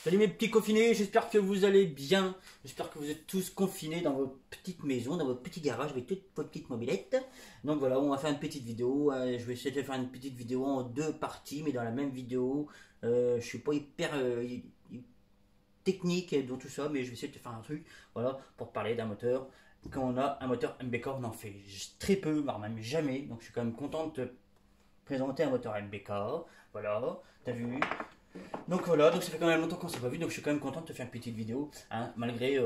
Salut mes petits confinés, j'espère que vous allez bien. J'espère que vous êtes tous confinés dans votre petite maison, dans votre petit garage avec toutes vos petites mobilettes. Donc voilà, on va faire une petite vidéo. Je vais essayer de faire une petite vidéo en deux parties, mais dans la même vidéo. Je suis pas hyper technique dans tout ça, mais je vais essayer de faire un truc, voilà, pour parler d'un moteur. Quand on a un moteur MBK, on en fait très peu, voire même jamais. Donc je suis quand même content de te présenter un moteur MBK. Voilà, t'as vu? Donc voilà, donc ça fait quand même longtemps qu'on s'est pas vu, donc je suis quand même content de te faire une petite vidéo, hein, malgré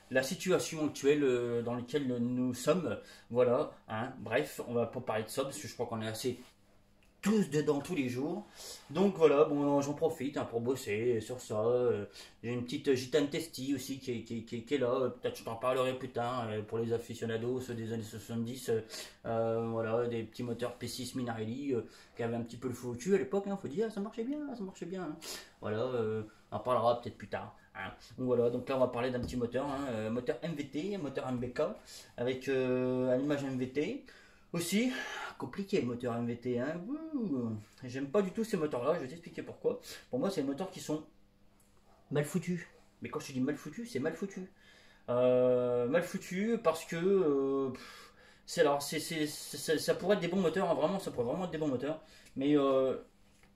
la situation actuelle dans laquelle nous sommes. Voilà, hein, bref, on va pas parler de ça parce que je crois qu'on est assez tous dedans tous les jours. Donc voilà, bon, j'en profite hein, pour bosser sur ça. J'ai une petite gitane testi aussi qui est là. Peut-être je t'en parlerai plus tard pour les aficionados ceux des années 70. Voilà, des petits moteurs P6 Minarelli qui avaient un petit peu le faux au cul à l'époque. Faut dire, ça marchait bien, ça marchait bien. Hein. Voilà, on en parlera peut-être plus tard. Hein. Donc voilà, donc là on va parler d'un petit moteur, hein, moteur MVT, moteur MBK avec une image MVT. Aussi, compliqué le moteur MVT, hein. J'aime pas du tout ces moteurs-là, je vais t'expliquer pourquoi. Pour moi, c'est des moteurs qui sont mal foutus. Mais quand je dis mal foutu, c'est mal foutu. Mal foutu parce que ça pourrait être des bons moteurs, hein, vraiment, ça pourrait vraiment être des bons moteurs. Mais je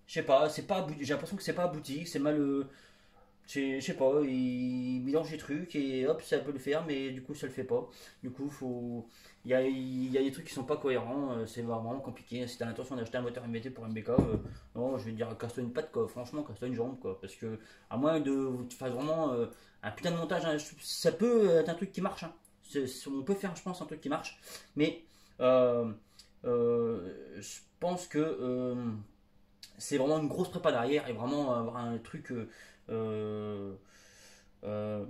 sais pas, j'ai l'impression que c'est pas abouti, c'est mal. Je sais pas, il mélange les trucs et hop, ça peut le faire, mais du coup, ça le fait pas. Du coup, il y a des trucs qui sont pas cohérents, c'est vraiment compliqué. Si t'as l'intention d'acheter un moteur MVT pour MBK, non, je vais te dire, casse-toi une patte, quoi. Franchement, casse-toi une jambe, quoi. Parce que, à moins de tu fasses vraiment un putain de montage, hein, ça peut être un truc qui marche, hein. On peut faire, je pense, un truc qui marche, mais euh, je pense que c'est vraiment une grosse prépa derrière et vraiment avoir un truc. Euh, euh,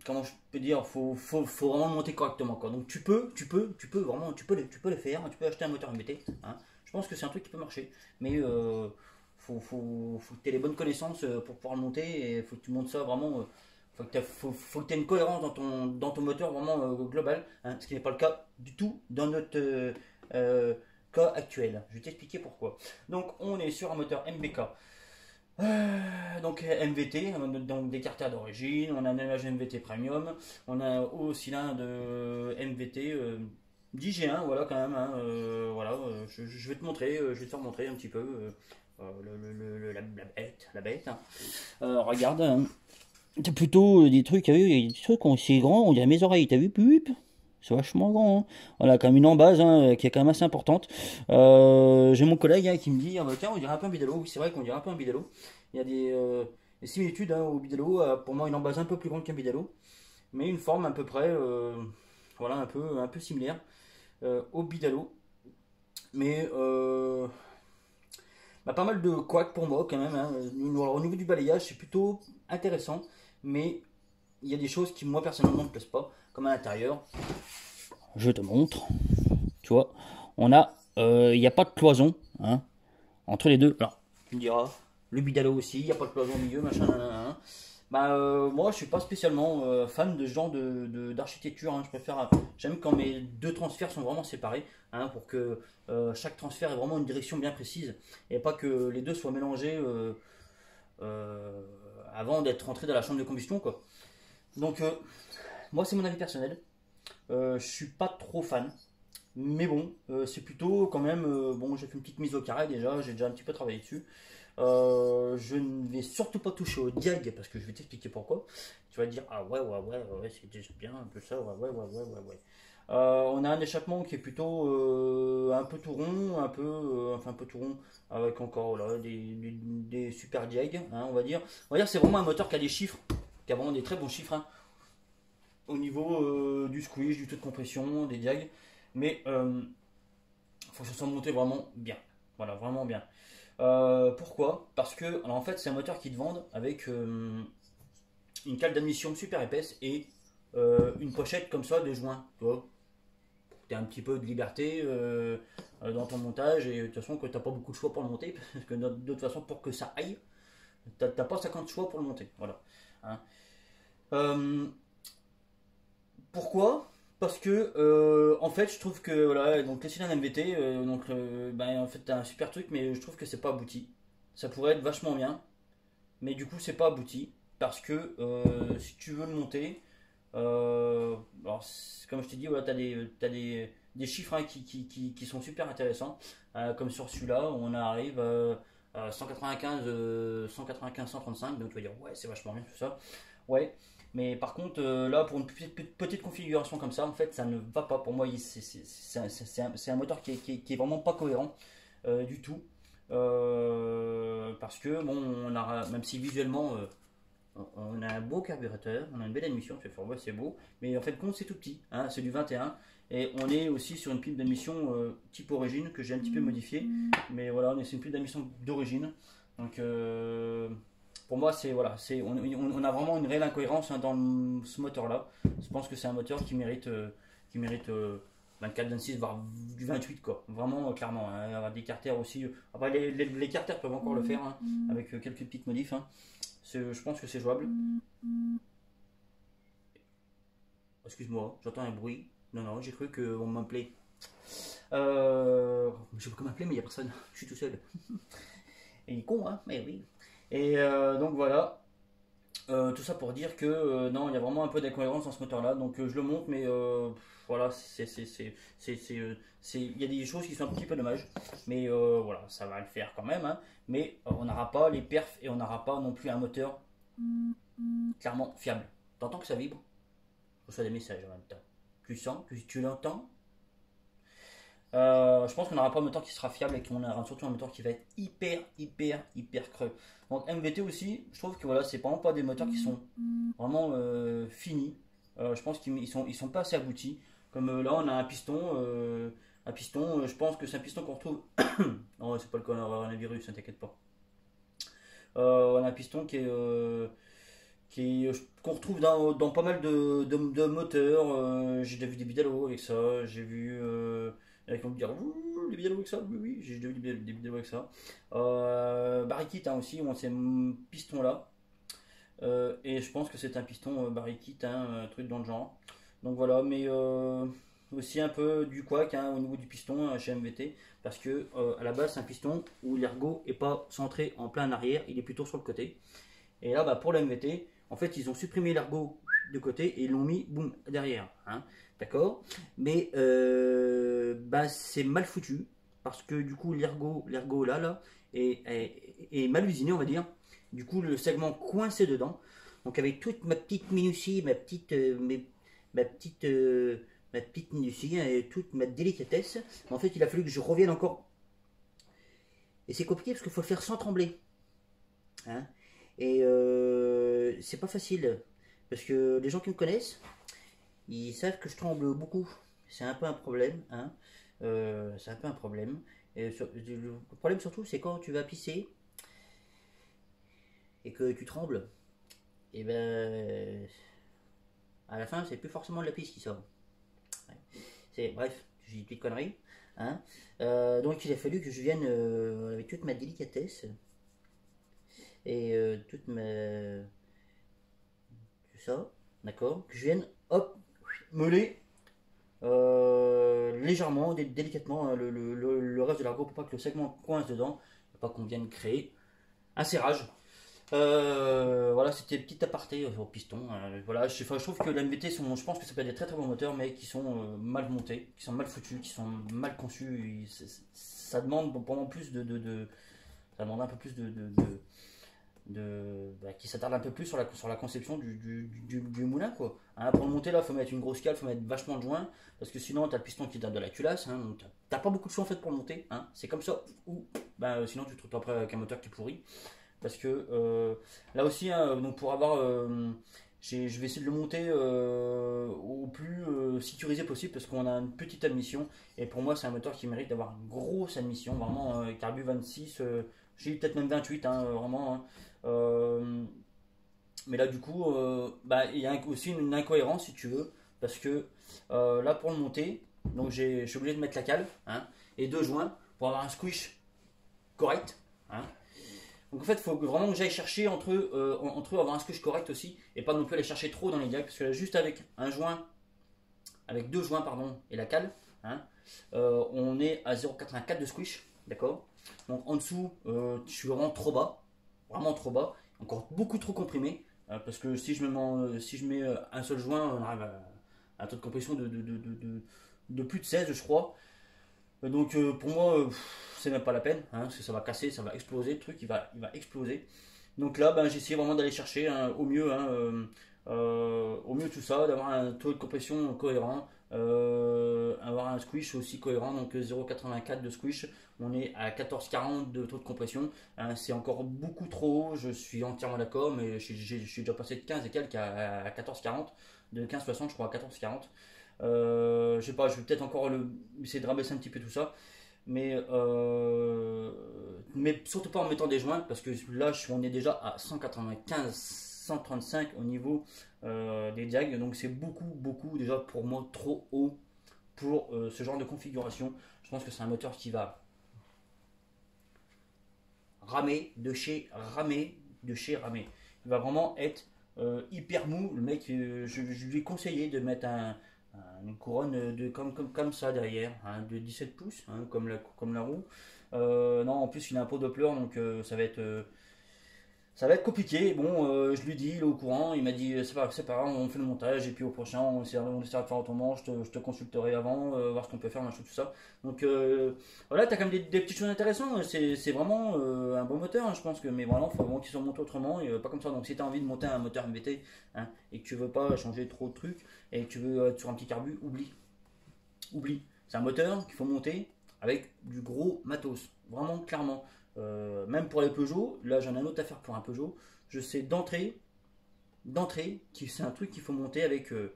Comment je peux dire, faut vraiment le monter correctement quoi. Donc vraiment, tu peux le faire, tu peux acheter un moteur MBT. Hein. Je pense que c'est un truc qui peut marcher, mais faut que tu aies les bonnes connaissances pour pouvoir le monter et faut que tu montes ça vraiment. Faut que tu aies une cohérence dans ton moteur vraiment global, hein, ce qui n'est pas le cas du tout dans notre cas actuel. Je vais t'expliquer pourquoi. Donc on est sur un moteur MBK. Donc MVT, donc des carters d'origine, on a un allumage MVT Premium, on a au cylindre MVT 10G1, voilà quand même, hein, voilà, je vais te montrer, je vais te faire montrer un petit peu la bête. Hein. Regarde, hein, c'est plutôt des trucs, t'as vu, il y a des trucs aussi grands, on dirait mes oreilles, t'as vu, c'est vachement grand. Hein. Voilà, quand même une embase hein, qui est quand même assez importante. J'ai mon collègue hein, qui me dit, ah, bah, tiens, on dirait un peu un Bidello. Oui, c'est vrai qu'on dirait un peu un Bidello. Il y a des similitudes hein, au Bidello. Pour moi, une embase un peu plus grande qu'un Bidello, mais une forme à peu près, voilà, un peu similaire au Bidello. Mais bah, pas mal de couacs pour moi quand même. Hein. Alors, au niveau du balayage, c'est plutôt intéressant, mais il y a des choses qui moi personnellement ne me plaisent pas, comme à l'intérieur. Je te montre. Tu vois, il n'y a pas de cloison hein, entre les deux. Alors, tu me diras, le Bidalo aussi, il n'y a pas de cloison au milieu, machin, nanana. Bah, moi, je suis pas spécialement fan de ce genre d'architecture. Hein. J'aime quand mes deux transferts sont vraiment séparés, hein, pour que chaque transfert ait vraiment une direction bien précise et pas que les deux soient mélangés avant d'être rentré dans la chambre de combustion, quoi. Donc, moi, c'est mon avis personnel. Je suis pas trop fan. Mais bon, c'est plutôt quand même. Bon, j'ai fait une petite mise au carré déjà, j'ai déjà un petit peu travaillé dessus. Je ne vais surtout pas toucher au diag parce que je vais t'expliquer pourquoi. Tu vas te dire, ah ouais, c'est déjà bien un peu ça, ouais. On a un échappement qui est plutôt un peu tout rond, enfin un peu tout rond, avec encore là, des super diag, hein, on va dire. On va dire que c'est vraiment un moteur qui a des chiffres, qui a vraiment des très bons chiffres hein, au niveau du squeeze, du taux de compression, des diag. Mais faut que ça soit monté vraiment bien. Voilà, vraiment bien. Pourquoi? Parce que, alors en fait, c'est un moteur qui te vendent avec une cale d'admission super épaisse et une pochette comme ça de joint. Tu vois, tu as un petit peu de liberté dans ton montage et de toute façon, que tu n'as pas beaucoup de choix pour le monter. Parce que de toute façon, pour que ça aille, tu n'as pas 50 choix pour le monter. Voilà. Hein. Euh, Pourquoi? Parce que en fait je trouve que voilà donc les cylindres MVT donc ben, en fait t'as un super truc mais je trouve que c'est pas abouti. Ça pourrait être vachement bien. mais du coup c'est pas abouti parce que si tu veux le monter, alors, comme je t'ai dit, voilà, des chiffres hein, qui sont super intéressants, comme sur celui-là où on arrive à 195, 135, donc tu vas dire ouais c'est vachement bien tout ça, ouais. Mais par contre, là, pour une petite configuration comme ça, en fait, ça ne va pas. Pour moi, c'est un moteur qui est vraiment pas cohérent du tout. Parce que, bon, même si visuellement, on a un beau carburateur, on a une belle émission, tu vas faire, ouais, c'est beau, mais en fait, compte, c'est tout petit, hein, c'est du 21. Et on est aussi sur une pipe d'émission type origine que j'ai un petit peu modifié. Mais voilà, c'est une pipe d'émission d'origine. Donc, pour moi, on a vraiment une réelle incohérence hein, dans ce moteur-là. Je pense que c'est un moteur qui mérite 24, 26, voire du 28, quoi. Vraiment, clairement. Hein, avoir des carters aussi. Après, les carters peuvent encore le faire hein, avec quelques petites modifs. Hein. Je pense que c'est jouable. Excuse-moi, j'entends un bruit. Non, non, j'ai cru qu'on m'appelait. Je veux qu'on m'appelait, mais il n'y a personne. Je suis tout seul. Et il est con, hein, mais oui. Et donc voilà. Tout ça pour dire que non, il y a vraiment un peu d'incohérence dans ce moteur-là. Donc je le monte, mais voilà, il y a des choses qui sont un petit peu dommages. Mais voilà, ça va le faire quand même. Hein. Mais on n'aura pas les perfs et on n'aura pas non plus un moteur clairement fiable. T'entends que ça vibre? Je reçois des messages en même temps. Tu sens? Tu l'entends? Je pense qu'on n'aura pas un moteur qui sera fiable et qu'on aura surtout un moteur qui va être hyper creux. Donc MVT aussi, je trouve que voilà, c'est vraiment pas des moteurs qui sont vraiment finis. Je pense qu'ils sont pas assez aboutis. Comme là, on a un piston, je pense que c'est un piston qu'on retrouve. Non, c'est pas le coronavirus, ne t'inquiète pas. On a un piston qu'on retrouve dans pas mal de moteurs. J'ai déjà vu des Bidalo avec ça. J'ai vu. Avec on me dire des Bidalo avec ça. Oui, oui, j'ai déjà vu des Bidalo avec ça. Barikit hein, aussi, on ces pistons-là. Et je pense que c'est un piston Barikit, un truc dans le genre. Donc voilà, mais aussi un peu du quack hein, au niveau du piston chez MVT. Parce que à la base, c'est un piston où l'ergot est pas centré en plein arrière, il est plutôt sur le côté. Et là, bah, pour la MVT, en fait, ils ont supprimé l'ergot de côté et ils l'ont mis, boum, derrière. Hein, d'accord. Mais bah, c'est mal foutu parce que du coup, l'ergot là, est mal usiné, on va dire. Du coup, le segment coincé dedans. Donc, avec toute ma petite minutie, ma petite minutie hein, et toute ma délicatesse, en fait, il a fallu que je revienne encore. Et c'est compliqué parce qu'il faut le faire sans trembler. Hein. Et c'est pas facile. Parce que les gens qui me connaissent, ils savent que je tremble beaucoup. C'est un peu un problème. Hein. C'est un peu un problème. Et le problème surtout, c'est quand tu vas pisser et que tu trembles. Et ben, à la fin, c'est plus forcément de la pisse qui sort. Ouais. Bref, j'ai une petite connerie. Hein. Donc il a fallu que je vienne avec toute ma délicatesse et toute ma tout ça, d'accord, que je vienne hop meuler légèrement, délicatement hein, le reste de l'argot pour pas que le segment coince dedans, pour pas qu'on vienne créer un serrage. Voilà, c'était petit aparté au piston. Voilà, je trouve que la MVT je pense que ça peut être des très très bons moteurs, mais qui sont mal montés, qui sont mal foutus, qui sont mal conçus. Ça demande vraiment plus ça demande un peu plus qui s'attarde un peu plus sur la conception du moulin quoi. Hein, pour le monter là, faut mettre une grosse cale, faut mettre vachement de joints, parce que sinon t'as le piston qui date de la culasse. Hein, donc t'as pas beaucoup de choix en fait pour le monter. Hein, c'est comme ça. Ou sinon tu te retrouves après avec un moteur qui est pourri. Parce que là aussi, hein, donc pour avoir, je vais essayer de le monter au plus sécurisé possible parce qu'on a une petite admission et pour moi c'est un moteur qui mérite d'avoir une grosse admission, vraiment carbu 26, j'ai peut-être même 28, hein, vraiment. Hein. Mais là du coup, il y a aussi une incohérence si tu veux parce que là pour le monter, donc je suis obligé de mettre la cale hein, et deux joints pour avoir un squish correct. Hein. Donc en fait, il faut vraiment que j'aille chercher entre eux, avoir un squish correct aussi, et pas non plus aller chercher trop dans les diacs, parce que là, juste avec deux joints pardon, et la cale, hein, on est à 0,84 de squish, d'accord. Donc en dessous, je suis vraiment trop bas, encore beaucoup trop comprimé. Parce que si je mets un seul joint, on arrive à un taux de compression de plus de 16, je crois. Donc pour moi, c'est même pas la peine, hein, parce que ça va casser, ça va exploser, le truc il va exploser. Donc là, ben, j'ai essayé vraiment d'aller chercher hein, au mieux tout ça, d'avoir un taux de compression cohérent, avoir un squish aussi cohérent, donc 0,84 de squish, on est à 14,40 de taux de compression, hein, c'est encore beaucoup trop haut, je suis entièrement d'accord, mais je suis déjà passé de 15 et quelques à 14,40, de 15,60 je crois à 14,40. Je sais pas, je vais peut-être encore essayer de rabaisser un petit peu tout ça. Mais surtout pas en mettant des joints parce que là on est déjà à 195 135 au niveau des diags, donc c'est beaucoup déjà pour moi trop haut pour ce genre de configuration. Je pense que c'est un moteur qui va ramer. Il va vraiment être hyper mou. Le mec, je lui ai conseillé de mettre une couronne comme ça derrière, hein, de 17 pouces, hein, comme la roue. Non, en plus il a un pot Doppler, donc ça va être compliqué. Bon, je lui dis, il est au courant, il m'a dit c'est pas grave, on fait le montage et puis au prochain on essaiera de faire autrement, je te consulterai avant, voir ce qu'on peut faire, machin, tout ça. Donc voilà, t'as quand même des petites choses intéressantes, c'est vraiment un bon moteur, hein, je pense que, mais voilà, il faut vraiment qu'il soit monté autrement et pas comme ça. Donc si t'as envie de monter un moteur MVT hein, et que tu veux pas changer trop de trucs et que tu veux être sur un petit carbu, oublie. C'est un moteur qu'il faut monter avec du gros matos, vraiment clairement. Même pour les Peugeot, là j'en ai un autre à faire pour un Peugeot. Je sais d'entrée, c'est un truc qu'il faut monter avec de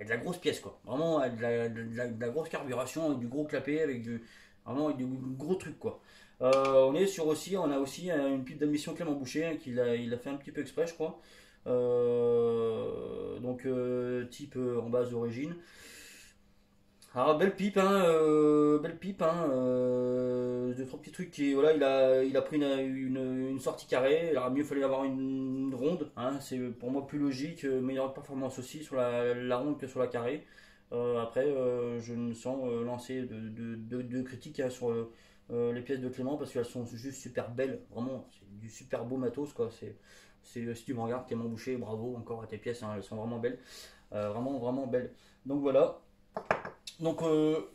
la grosse pièce, quoi. Vraiment avec de la grosse carburation, avec du gros clapet, vraiment avec du gros truc, quoi. On a aussi une pipe d'admission Clément Boucher hein, il a fait un petit peu exprès, je crois. Donc type en base d'origine. Alors belle pipe, hein, deux trois petits trucs qui, voilà, il a pris une sortie carrée. Il aurait mieux fallu avoir une ronde, hein, c'est pour moi plus logique, meilleure performance aussi sur la ronde que sur la carrée. Après, je me sens lancé de critiques hein, sur les pièces de Clément parce qu'elles sont juste super belles, vraiment, c'est du super beau matos quoi. Si tu me regardes, Clément Boucher, bravo encore à tes pièces, hein, elles sont vraiment belles, vraiment belles. Donc voilà. Donc,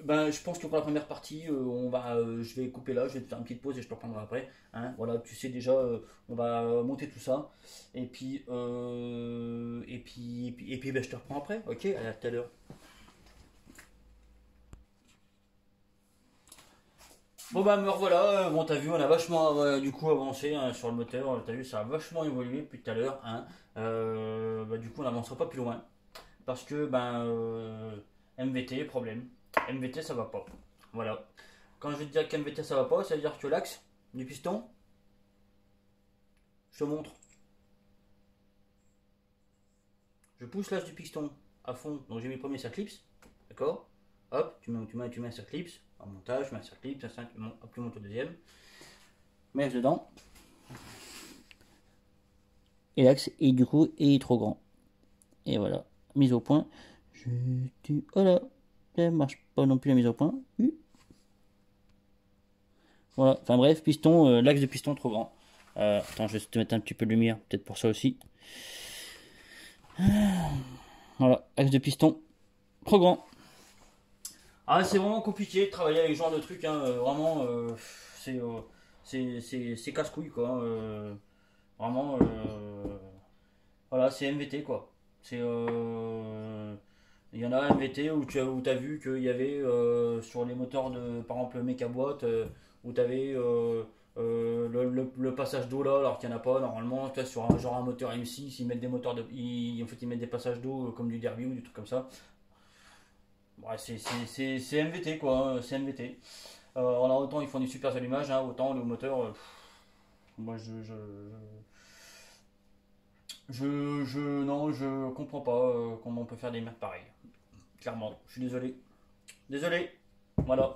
ben, je pense que pour la première partie, je vais couper là, je vais te faire une petite pause et je te reprendrai après. Hein. Voilà, tu sais déjà, on va monter tout ça. Et puis ben, je te reprends après. Ok, à tout à l'heure. Bon bah me revoilà, bon t'as vu on a vachement du coup avancé hein, sur le moteur, t'as vu ça a vachement évolué depuis tout à l'heure hein. Bah, du coup on n'avancera pas plus loin parce que ben MVT problème, MVT ça va pas, voilà. Quand je vais te dire qu'MVT ça va pas, ça veut dire que l'axe du piston, je te montre, je pousse l'axe du piston à fond, donc j'ai mis le premier circlips, d'accord, hop, tu mets un circlips, en montage, tu mets un circlips, hop, tu montes au deuxième, mets dedans, et l'axe est du coup est trop grand, et voilà, mise au point, voilà, ça marche pas non plus la mise au point, voilà, enfin bref, piston, l'axe de piston trop grand. Attends, je vais te mettre un petit peu de lumière, peut-être pour ça aussi. Voilà, axe de piston trop grand. Ah, c'est vraiment compliqué de travailler avec ce genre de truc, hein, vraiment, c'est c'est casse-couille quoi. Vraiment, voilà, c'est MVT quoi. Il y en a MVT où tu as vu qu'il y avait sur les moteurs de par exemple Mecaboîte où tu avais le passage d'eau là alors qu'il n'y en a pas normalement. Tu vois, sur genre un moteur M6 ils mettent des moteurs en fait ils mettent des passages d'eau comme du Derby ou du truc comme ça. Ouais, c'est MVT quoi, c'est MVT. Alors autant ils font des super allumages, hein, autant le moteur, moi non, je comprends pas comment on peut faire des merdes pareilles. Clairement, je suis désolé. Désolé. Voilà.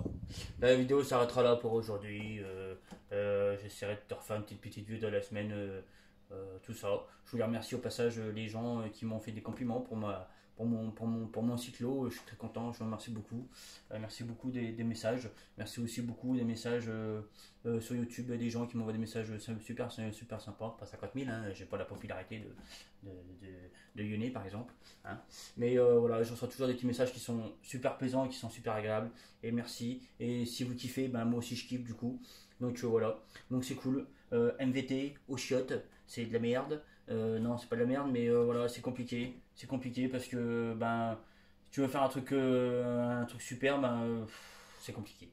La vidéo s'arrêtera là pour aujourd'hui. J'essaierai de te refaire une petite vue de la semaine. Tout ça. Je voulais remercier au passage les gens qui m'ont fait des compliments pour mon cyclo. Je suis très content, je vous remercie beaucoup. Merci beaucoup des messages. Merci aussi beaucoup des messages sur YouTube, des gens qui m'envoient des messages super sympas. Pas 50 000, hein, j'ai pas la popularité de Yone par exemple. Hein. Mais voilà, je reçois toujours des petits messages qui sont super plaisants et qui sont super agréables. Et merci. Et si vous kiffez, ben, moi aussi je kiffe du coup. Donc voilà, donc c'est cool. MVT, au chiottes, c'est de la merde. Non, c'est pas de la merde, mais voilà, c'est compliqué. C'est compliqué parce que ben, si tu veux faire un truc super, ben, c'est compliqué.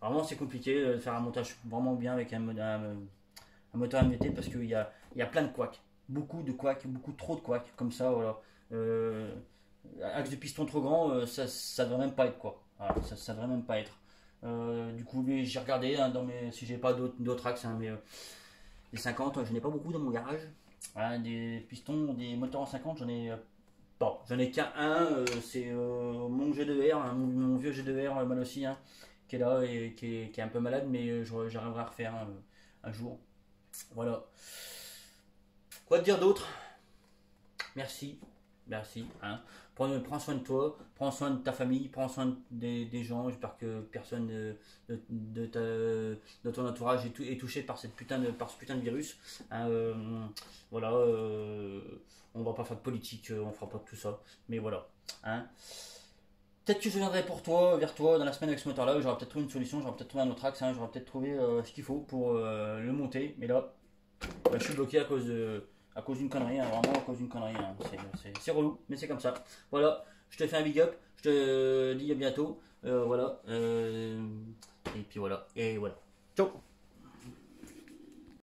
Vraiment, c'est compliqué de faire un montage vraiment bien avec un moteur MVT parce il y a plein de couacs. Beaucoup de couacs, beaucoup trop de couacs, comme ça, voilà. Euh, Axe de piston trop grand, ça devrait même pas être quoi. Voilà, ça devrait même pas être. Du coup, j'ai regardé hein, si j'ai pas d'autres axes, hein, mais les 50, je n'ai pas beaucoup dans mon garage. Voilà, des pistons, des moteurs en 50, j'en ai qu'un, c'est mon G2R, hein, mon vieux G2R mal aussi, hein, qui est là et qui est un peu malade, mais j'arriverai à refaire un jour. Voilà. Quoi te dire d'autre? Merci. Merci. Hein. Prends soin de toi, prends soin de ta famille, prends soin des gens. J'espère que personne de ton entourage est touché par par ce putain de virus. Hein, voilà. On va pas faire de politique, on fera pas de tout ça. Mais voilà. Hein. Peut-être que je viendrai vers toi dans la semaine avec ce moteur-là. J'aurai peut-être trouvé une solution, j'aurai peut-être trouvé un autre axe, hein, j'aurai peut-être trouvé ce qu'il faut pour le monter. Mais là, bah, je suis bloqué à cause d'une connerie, hein, vraiment à cause d'une connerie. Hein. C'est relou, mais c'est comme ça. Voilà, je te fais un big up, je te dis à bientôt. Voilà. Et puis voilà. Et voilà. Ciao.